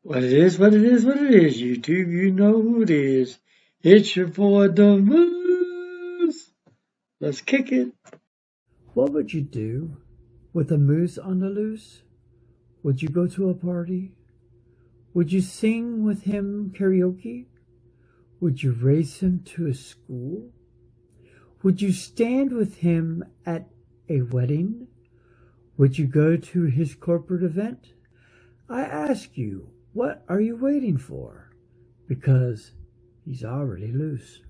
What it is, what it is, what it is, YouTube, you know who it is. It's your boy, the Moose. Let's kick it. What would you do with a moose on the loose? Would you go to a party? Would you sing with him karaoke? Would you race him to a school? Would you stand with him at a wedding? Would you go to his corporate event? I ask you, what are you waiting for? Because he's already loose.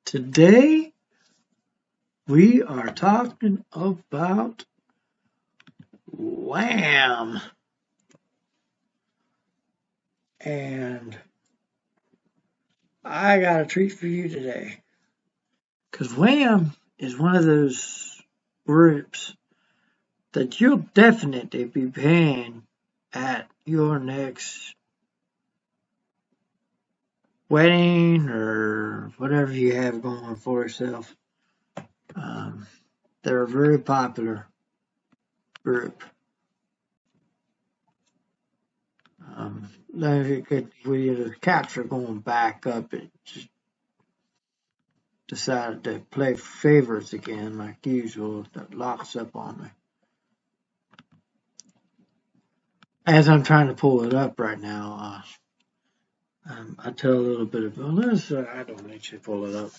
Today, we are talking about Wham. And I got a treat for you today. Because Wham is one of those groups that you'll definitely be paying at your next wedding or whatever you have going for yourself. They're a very popular group. Let me get the capture going back up. It just decided to play favorites again like usual. That locks up on me. As I'm trying to pull it up right now, I tell a little bit of this. I don't actually pull it up.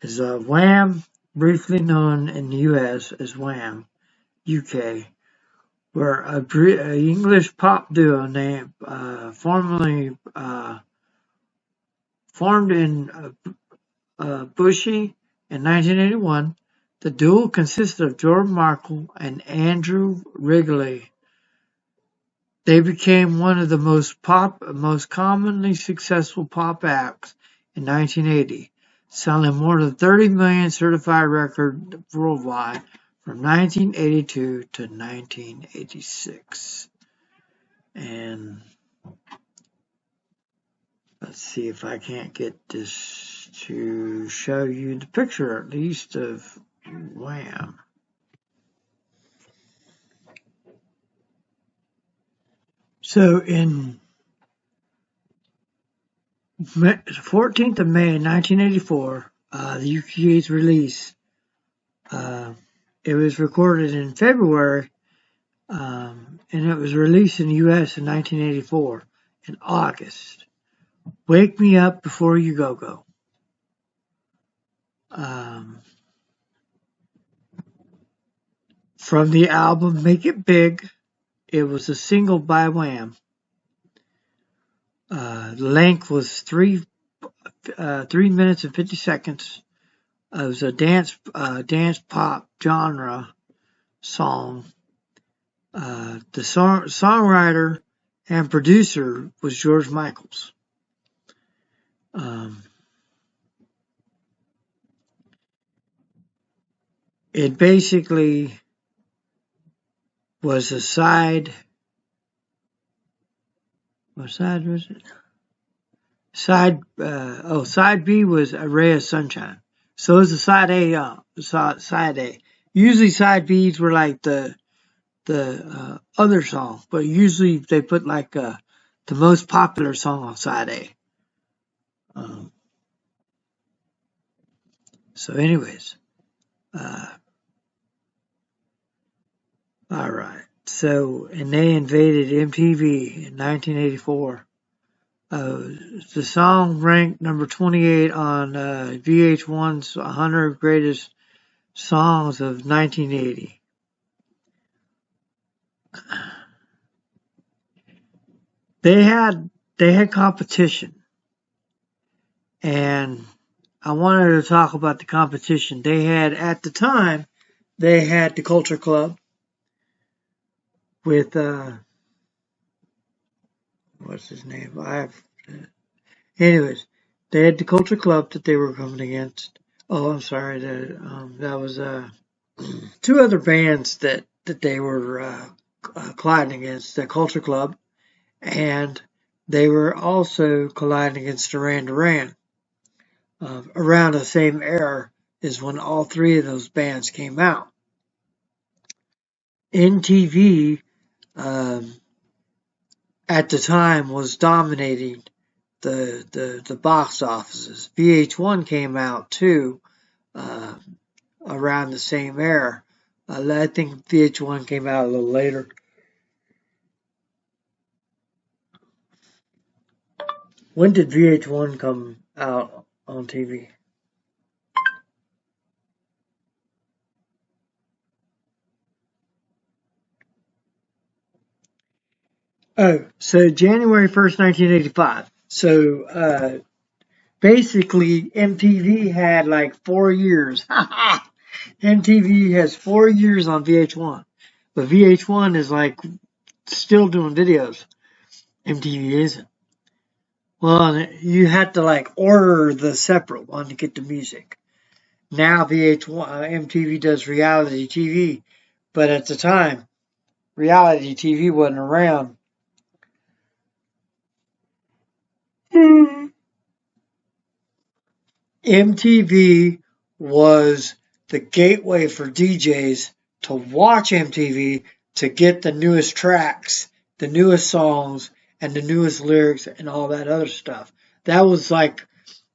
Is Wham, briefly known in the U.S. as Wham, UK, were a English pop duo named formed in Bushey in 1981. The duo consisted of George Michael and Andrew Wrigley. They became one of the most commonly successful pop acts in 1980, selling more than 30 million certified records worldwide from 1982 to 1986. And let's see if I can't get this to show you the picture, at least, of Wham. So in 14th of May 1984, the UK's release, it was recorded in February, and it was released in the US in 1984 in August. Wake Me Up Before You Go Go. From the album Make It Big, it was a single by Wham. The length was 3 minutes and 50 seconds. It was a dance pop genre song. The songwriter and producer was George Michaels. It basically was a side. What side was it? Side B was A Ray of Sunshine. So it was a side A. Side A. Usually side B's were like the other song, but usually they put like the most popular song on side A. So anyways, all right. So, and they invaded MTV in 1984. The song ranked number 28 on VH1's 100 Greatest Songs of 1980. They had competition, and I wanted to talk about the competition. They had, at the time, they had the Culture Club with what's his name? Anyways, they had the Culture Club that they were coming against. Oh, I'm sorry. That was two other bands that they were colliding against. The Culture Club, and they were also colliding against Duran Duran. Around the same era is when all three of those bands came out. MTV at the time was dominating the box offices. VH1 came out too, around the same era. I think VH1 came out a little later. When did VH1 come out on TV? Oh, so January 1st, 1985. So, basically MTV had like 4 years. MTV has 4 years on VH1. But VH1 is like still doing videos. MTV isn't. Well, you had to like order the separate one to get the music. Now VH1, MTV does reality TV. But at the time, reality TV wasn't around. MTV was the gateway for DJs to watch MTV to get the newest tracks, the newest songs, and the newest lyrics and all that other stuff. That was like,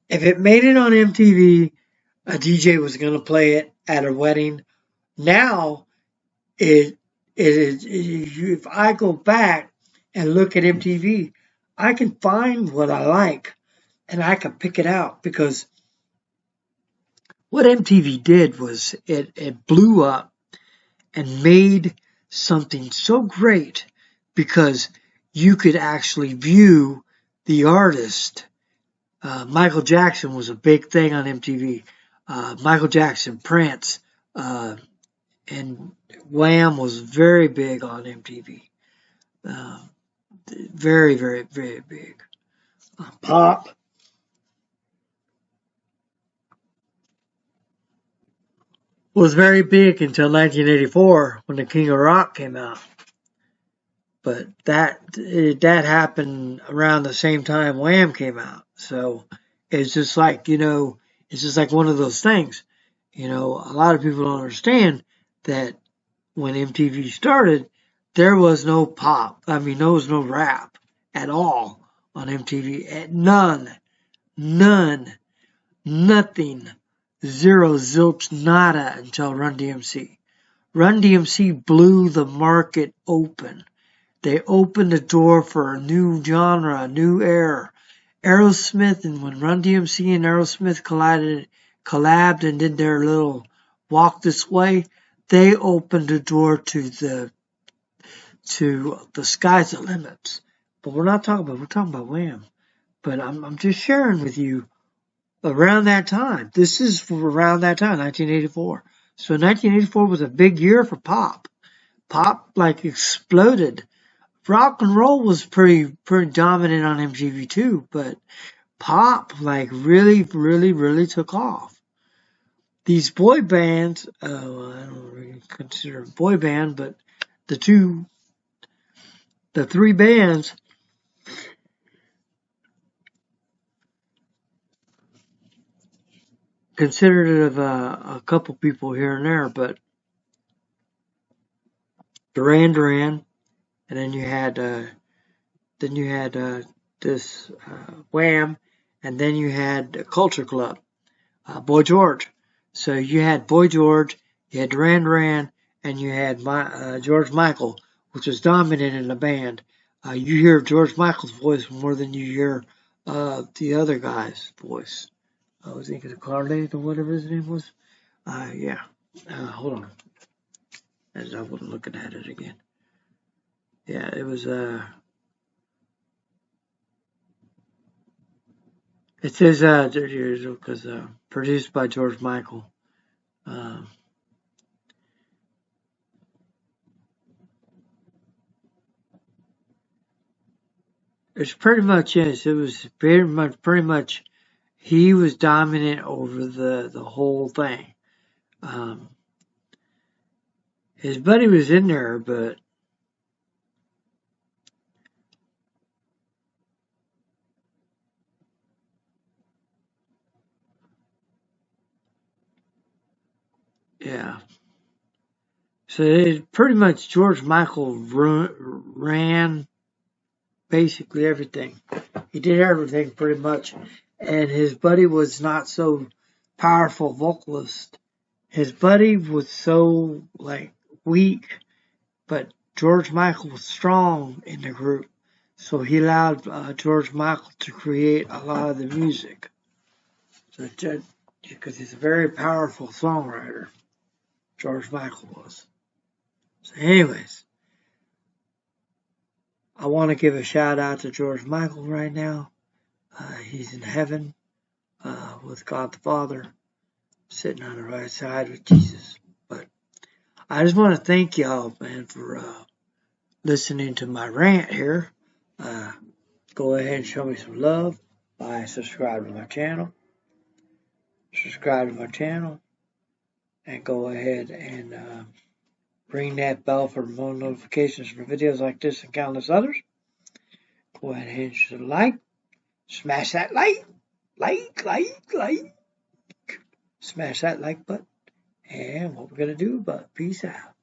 if it made it on MTV, a DJ was going to play it at a wedding. Now, if I go back and look at MTV, I can find what I like and I can pick it out, because what MTV did was it blew up and made something so great, because you could actually view the artist. Michael Jackson was a big thing on MTV. Michael Jackson, Prince, and Wham was very big on MTV. Very, very, very big. Pop was very big until 1984 when the King of Rock came out. But that happened around the same time Wham came out. So it's just like, it's just like one of those things. A lot of people don't understand that when MTV started, there was no pop. I mean, there was no rap at all on MTV. None, nothing, zero, zilch, nada until Run DMC. Run DMC blew the market open. They opened the door for a new genre, a new era. Aerosmith, and when Run DMC and Aerosmith collabed and did their little Walk This Way, they opened the door to the sky's the limits. But we're talking about Wham. But I'm just sharing with you around that time. This is around that time, 1984. So 1984 was a big year for pop. Pop like exploded. Rock and roll was pretty dominant on MTV too, but pop like really, really, really took off. These boy bands, I don't really consider a boy band, but the three bands considered it of a couple people here and there, but Duran Duran, and then you had this Wham, and then you had Culture Club, Boy George. So you had Boy George, you had Duran Duran, and you had George Michael, which was dominant in the band. You hear George Michael's voice more than you hear the other guy's voice. I was thinking of Carlade or whatever his name was. Yeah. Hold on. As I wasn't looking at it again. Yeah, it was it says 30 years old because produced by George Michael. It's pretty much, yes, it was pretty much he was dominant over the whole thing. His buddy was in there, but yeah. So it pretty much George Michael ran basically everything. He did everything pretty much. And his buddy was not so powerful vocalist. His buddy was so like weak, but George Michael was strong in the group. So he allowed George Michael to create a lot of the music. So because he's a very powerful songwriter, George Michael was. So anyways, I want to give a shout out to George Michael right now. He's in heaven with God the Father, sitting on the right side with Jesus. But I just want to thank y'all, man, for listening to my rant here. Go ahead and show me some love by subscribing to my channel. Subscribe to my channel. And go ahead and ring that bell for more notifications for videos like this and countless others. Go ahead and hit the like. Smash that like. Smash that like button. And what we're going to do, but peace out.